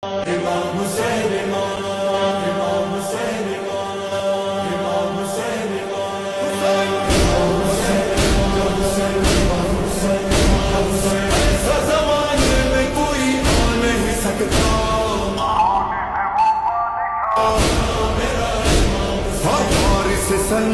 इमाम हुसैन इमाम, इमाम हुसैन इमाम, इमाम हुसैन इमाम, इमाम हुसैन, इमाम हुसैन, इमाम हुसैन। ऐसा ज़माने में कोई आ नहीं सकता, हमारे से सन